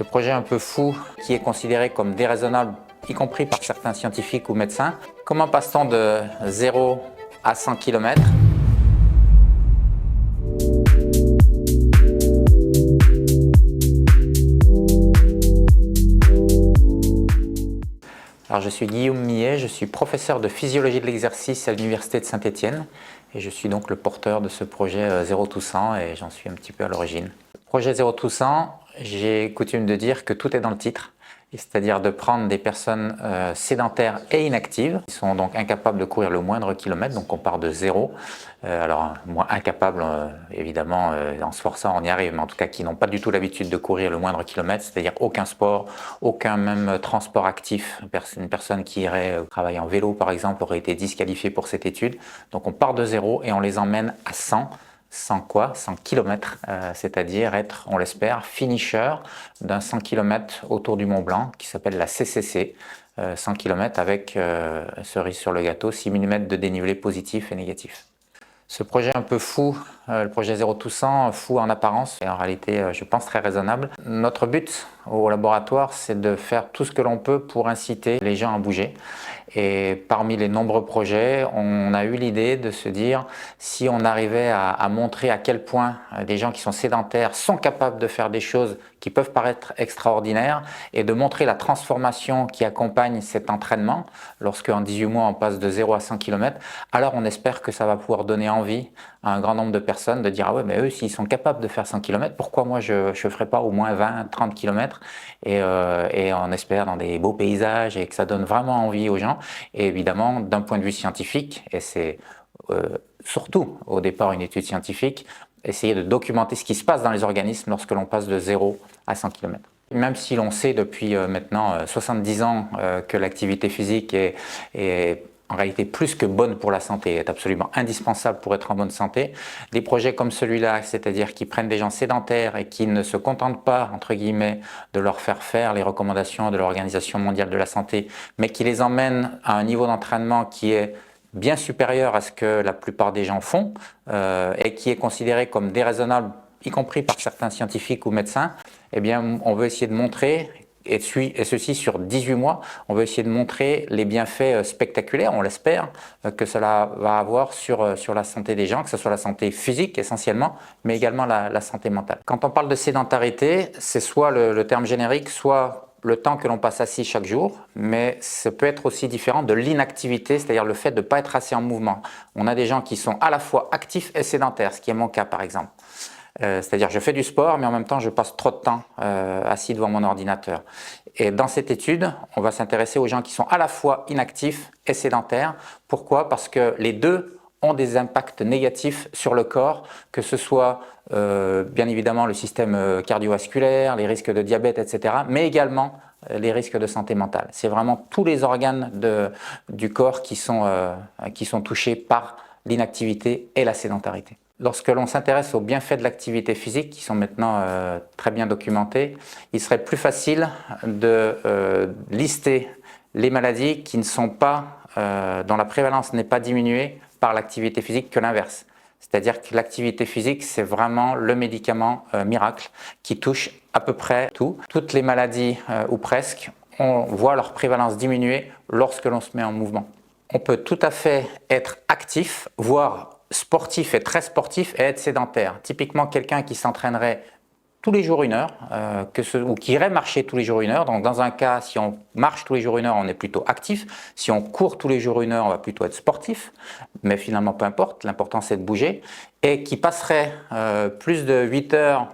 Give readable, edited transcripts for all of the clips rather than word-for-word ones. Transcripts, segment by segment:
Ce projet un peu fou, qui est considéré comme déraisonnable, y compris par certains scientifiques ou médecins. Comment passe-t-on de 0 à 100 km? Alors, je suis Guillaume Millet, je suis professeur de physiologie de l'exercice à l'Université de Saint-Étienne et je suis donc le porteur de ce projet 0 to 100 et j'en suis un petit peu à l'origine. Projet 0 to 100, j'ai coutume de dire que tout est dans le titre, c'est-à-dire de prendre des personnes sédentaires et inactives qui sont donc incapables de courir le moindre kilomètre, donc on part de zéro. Alors moi incapable évidemment en se forçant on y arrive, mais en tout cas qui n'ont pas du tout l'habitude de courir le moindre kilomètre, c'est-à-dire aucun sport, aucun même transport actif. Une personne qui irait travailler en vélo par exemple aurait été disqualifiée pour cette étude. Donc on part de zéro et on les emmène à 100. 100 quoi? 100 km, c'est-à-dire être, on l'espère, finisher d'un 100 km autour du Mont Blanc qui s'appelle la CCC. 100 km avec, cerise sur le gâteau, 6 mm de dénivelé positif et négatif. Ce projet un peu fou, le projet 0 to 100, fou en apparence et en réalité je pense très raisonnable. Notre but au laboratoire c'est de faire tout ce que l'on peut pour inciter les gens à bouger. Et parmi les nombreux projets, on a eu l'idée de se dire si on arrivait à montrer à quel point des gens qui sont sédentaires sont capables de faire des choses qui peuvent paraître extraordinaires et de montrer la transformation qui accompagne cet entraînement lorsque en 18 mois on passe de 0 à 100 km, alors on espère que ça va pouvoir donner envie à un grand nombre de personnes de dire ah ouais mais eux s'ils sont capables de faire 100 km, pourquoi moi je ne ferais pas au moins 20-30 km et on espère dans des beaux paysages et que ça donne vraiment envie aux gens. Et évidemment d'un point de vue scientifique, et c'est surtout au départ une étude scientifique, essayer de documenter ce qui se passe dans les organismes lorsque l'on passe de 0 à 100 km. Même si l'on sait depuis maintenant 70 ans que l'activité physique est en réalité plus que bonne pour la santé, est absolument indispensable pour être en bonne santé, des projets comme celui-là, c'est-à-dire qui prennent des gens sédentaires et qui ne se contentent pas, entre guillemets, de leur faire les recommandations de l'Organisation mondiale de la santé, mais qui les emmènent à un niveau d'entraînement qui est bien supérieur à ce que la plupart des gens font et qui est considéré comme déraisonnable, y compris par certains scientifiques ou médecins, eh bien, on veut essayer de montrer, et ceci sur 18 mois, on veut essayer de montrer les bienfaits spectaculaires, on l'espère, que cela va avoir sur la santé des gens, que ce soit la santé physique essentiellement, mais également la santé mentale. Quand on parle de sédentarité, c'est soit le terme générique, soit le temps que l'on passe assis chaque jour, mais ça peut être aussi différent de l'inactivité, c'est-à-dire le fait de ne pas être assez en mouvement. On a des gens qui sont à la fois actifs et sédentaires, ce qui est mon cas par exemple. C'est-à-dire je fais du sport, mais en même temps je passe trop de temps assis devant mon ordinateur. Et dans cette étude, on va s'intéresser aux gens qui sont à la fois inactifs et sédentaires. Pourquoi? Parce que les deux ont des impacts négatifs sur le corps, que ce soit bien évidemment le système cardiovasculaire, les risques de diabète, etc., mais également les risques de santé mentale. C'est vraiment tous les organes du corps qui sont touchés par l'inactivité et la sédentarité. Lorsque l'on s'intéresse aux bienfaits de l'activité physique, qui sont maintenant très bien documentés, il serait plus facile de lister les maladies qui ne sont pas, dont la prévalence n'est pas diminuée par l'activité physique que l'inverse. C'est-à-dire que l'activité physique, c'est vraiment le médicament miracle qui touche à peu près tout. Toutes les maladies, ou presque, on voit leur prévalence diminuer lorsque l'on se met en mouvement. On peut tout à fait être actif, voire sportif et très sportif et être sédentaire. Typiquement, quelqu'un qui s'entraînerait tous les jours 1 heure, ou qui irait marcher tous les jours 1 heure. Donc dans un cas, si on marche tous les jours 1 heure, on est plutôt actif. Si on court tous les jours 1 heure, on va plutôt être sportif. Mais finalement, peu importe, l'important c'est de bouger. Et qui passerait plus de 8 heures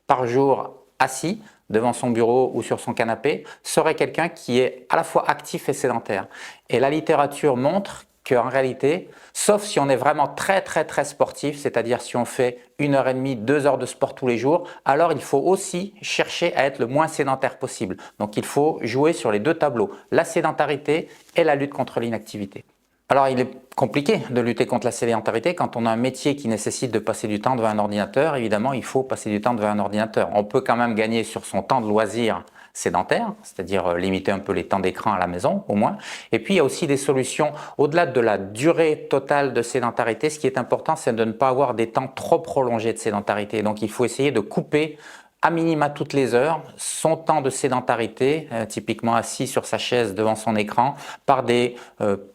par jour assis devant son bureau ou sur son canapé, serait quelqu'un qui est à la fois actif et sédentaire. Et la littérature montre qu'en réalité, sauf si on est vraiment très sportif, c'est-à-dire si on fait 1h30, 2 heures de sport tous les jours, alors il faut aussi chercher à être le moins sédentaire possible. Donc il faut jouer sur les deux tableaux, la sédentarité et la lutte contre l'inactivité. Alors il est compliqué de lutter contre la sédentarité quand on a un métier qui nécessite de passer du temps devant un ordinateur. Évidemment, il faut passer du temps devant un ordinateur. On peut quand même gagner sur son temps de loisir sédentaire, c'est-à-dire limiter un peu les temps d'écran à la maison au moins. Et puis il y a aussi des solutions au-delà de la durée totale de sédentarité. Ce qui est important, c'est de ne pas avoir des temps trop prolongés de sédentarité. Donc il faut essayer de couper à minima toutes les heures son temps de sédentarité, typiquement assis sur sa chaise devant son écran, par des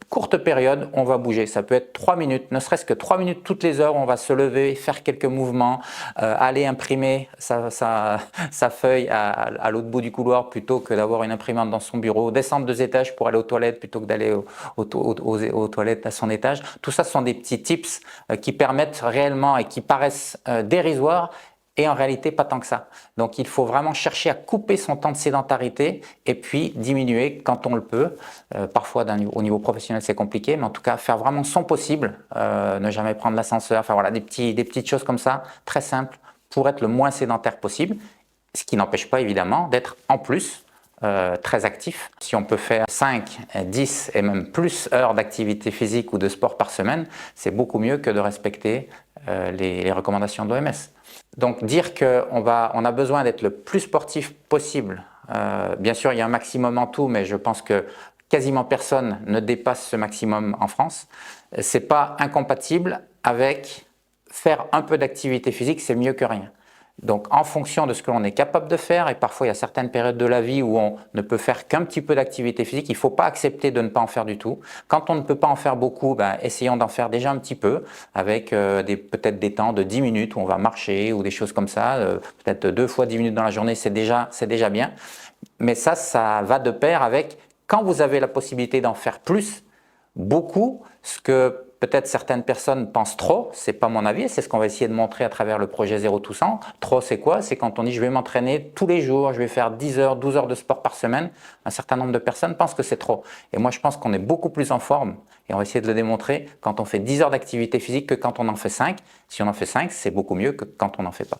courtes périodes, on va bouger. Ça peut être 3 minutes, ne serait-ce que 3 minutes toutes les heures, on va se lever, faire quelques mouvements, aller imprimer sa feuille à l'autre bout du couloir plutôt que d'avoir une imprimante dans son bureau, descendre 2 étages pour aller aux toilettes plutôt que d'aller aux toilettes à son étage. Tout ça, ce sont des petits tips qui permettent réellement et qui paraissent dérisoires, et en réalité pas tant que ça. Donc il faut vraiment chercher à couper son temps de sédentarité et puis diminuer quand on le peut. Parfois au niveau professionnel c'est compliqué, mais en tout cas faire vraiment son possible, ne jamais prendre l'ascenseur, enfin voilà, des petites choses comme ça, très simples, pour être le moins sédentaire possible. Ce qui n'empêche pas évidemment d'être en plus très actif. Si on peut faire 5, 10 et même plus heures d'activité physique ou de sport par semaine, c'est beaucoup mieux que de respecter les recommandations de l'OMS. Donc dire qu'on a besoin d'être le plus sportif possible, bien sûr il y a un maximum en tout, mais je pense que quasiment personne ne dépasse ce maximum en France. C'est pas incompatible avec faire un peu d'activité physique, c'est mieux que rien. Donc en fonction de ce que l'on est capable de faire, et parfois il y a certaines périodes de la vie où on ne peut faire qu'un petit peu d'activité physique, il ne faut pas accepter de ne pas en faire du tout. Quand on ne peut pas en faire beaucoup, essayons d'en faire déjà un petit peu, avec peut-être des temps de 10 minutes où on va marcher ou des choses comme ça, peut-être 2 fois 10 minutes dans la journée, c'est déjà bien. Mais ça va de pair avec, quand vous avez la possibilité d'en faire plus, beaucoup, ce que peut-être certaines personnes pensent trop, c'est pas mon avis, c'est ce qu'on va essayer de montrer à travers le projet Zero to 100. Trop, c'est quoi? C'est quand on dit je vais m'entraîner tous les jours, je vais faire 10 heures, 12 heures de sport par semaine. Un certain nombre de personnes pensent que c'est trop. Et moi, je pense qu'on est beaucoup plus en forme, et on va essayer de le démontrer, quand on fait 10 heures d'activité physique que quand on en fait 5. Si on en fait 5, c'est beaucoup mieux que quand on n'en fait pas.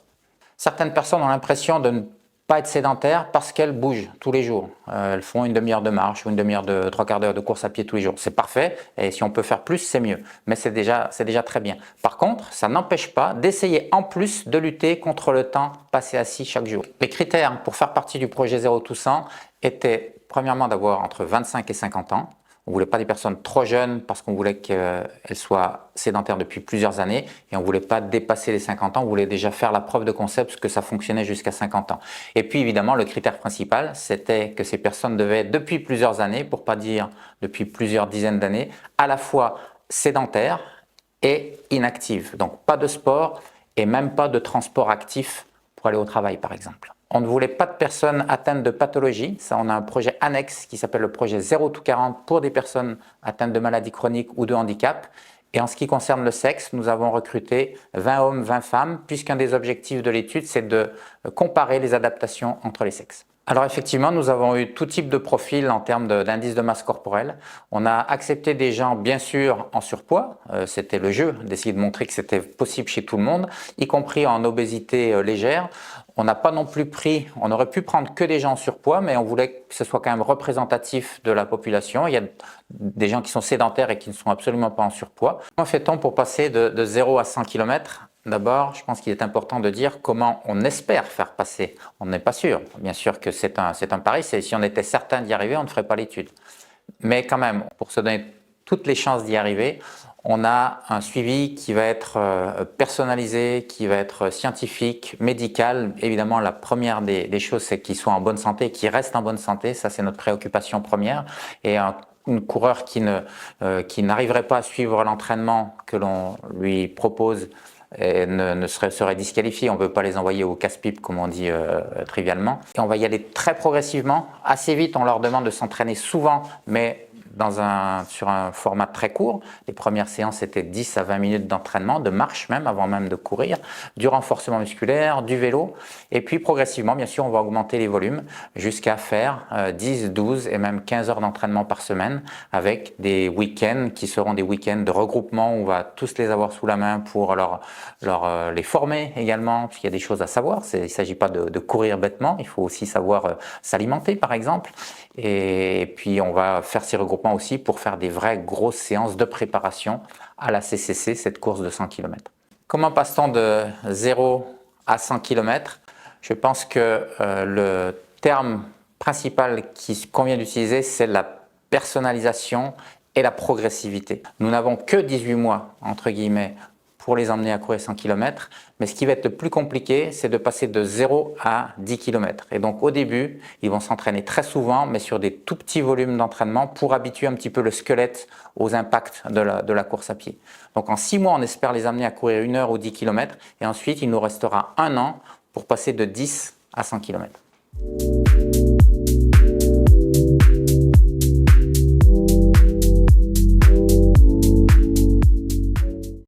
Certaines personnes ont l'impression de ne pas être sédentaires parce qu'elles bougent tous les jours. Elles font une demi-heure de marche ou une demi-heure de 3/4 d'heure de course à pied tous les jours. C'est parfait, et si on peut faire plus, c'est mieux. Mais c'est déjà très bien. Par contre, ça n'empêche pas d'essayer en plus de lutter contre le temps passé assis chaque jour. Les critères pour faire partie du projet Zero to 100 étaient premièrement d'avoir entre 25 et 50 ans. On ne voulait pas des personnes trop jeunes parce qu'on voulait qu'elles soient sédentaires depuis plusieurs années, et on ne voulait pas dépasser les 50 ans, on voulait déjà faire la preuve de concept que ça fonctionnait jusqu'à 50 ans. Et puis évidemment, le critère principal, c'était que ces personnes devaient être depuis plusieurs années, pour ne pas dire depuis plusieurs dizaines d'années, à la fois sédentaires et inactives. Donc pas de sport et même pas de transport actif pour aller au travail par exemple. On ne voulait pas de personnes atteintes de pathologie. Ça, on a un projet annexe qui s'appelle le projet 0 to 40 pour des personnes atteintes de maladies chroniques ou de handicap. Et en ce qui concerne le sexe, nous avons recruté 20 hommes, 20 femmes, puisqu'un des objectifs de l'étude, c'est de comparer les adaptations entre les sexes. Alors effectivement, nous avons eu tout type de profil en termes d'indice de masse corporelle. On a accepté des gens, bien sûr, en surpoids. C'était le jeu d'essayer de montrer que c'était possible chez tout le monde, y compris en obésité légère. On n'a pas non plus pris, on aurait pu prendre que des gens en surpoids, mais on voulait que ce soit quand même représentatif de la population. Il y a des gens qui sont sédentaires et qui ne sont absolument pas en surpoids. Comment fait-on pour passer de 0 à 100 km? D'abord, je pense qu'il est important de dire comment on espère faire passer. On n'est pas sûr. Bien sûr que c'est un pari. Si on était certain d'y arriver, on ne ferait pas l'étude. Mais quand même, pour se donner toutes les chances d'y arriver, on a un suivi qui va être personnalisé, qui va être scientifique, médical. Évidemment, la première des choses, c'est qu'ils soient en bonne santé, qu'ils restent en bonne santé. Ça, c'est notre préoccupation première. Et un coureur qui n'arriverait pas à suivre l'entraînement que l'on lui propose et serait disqualifié. On ne veut pas les envoyer au casse-pipe, comme on dit trivialement. Et on va y aller très progressivement. Assez vite, on leur demande de s'entraîner souvent, mais sur un format très court. Les premières séances étaient 10 à 20 minutes d'entraînement, de marche même, avant même de courir, du renforcement musculaire, du vélo. Et puis progressivement, bien sûr, on va augmenter les volumes jusqu'à faire 10, 12 et même 15 heures d'entraînement par semaine, avec des week-ends qui seront des week-ends de regroupement où on va tous les avoir sous la main pour les former également, parce qu'il y a des choses à savoir. Il ne s'agit pas de courir bêtement, il faut aussi savoir s'alimenter par exemple. Et puis on va faire ces regroupements aussi pour faire des vraies grosses séances de préparation à la CCC, cette course de 100 km. Comment passe-t-on de 0 à 100 km? Je pense que le terme principal qu'il convient d'utiliser, c'est la personnalisation et la progressivité. Nous n'avons que 18 mois, entre guillemets, pour les emmener à courir 100 km, mais ce qui va être le plus compliqué, c'est de passer de 0 à 10 km. Et donc au début, ils vont s'entraîner très souvent, mais sur des tout petits volumes d'entraînement pour habituer un petit peu le squelette aux impacts de la course à pied. Donc en 6 mois, on espère les amener à courir 1 heure ou 10 km, et ensuite il nous restera 1 an pour passer de 10 à 100 km.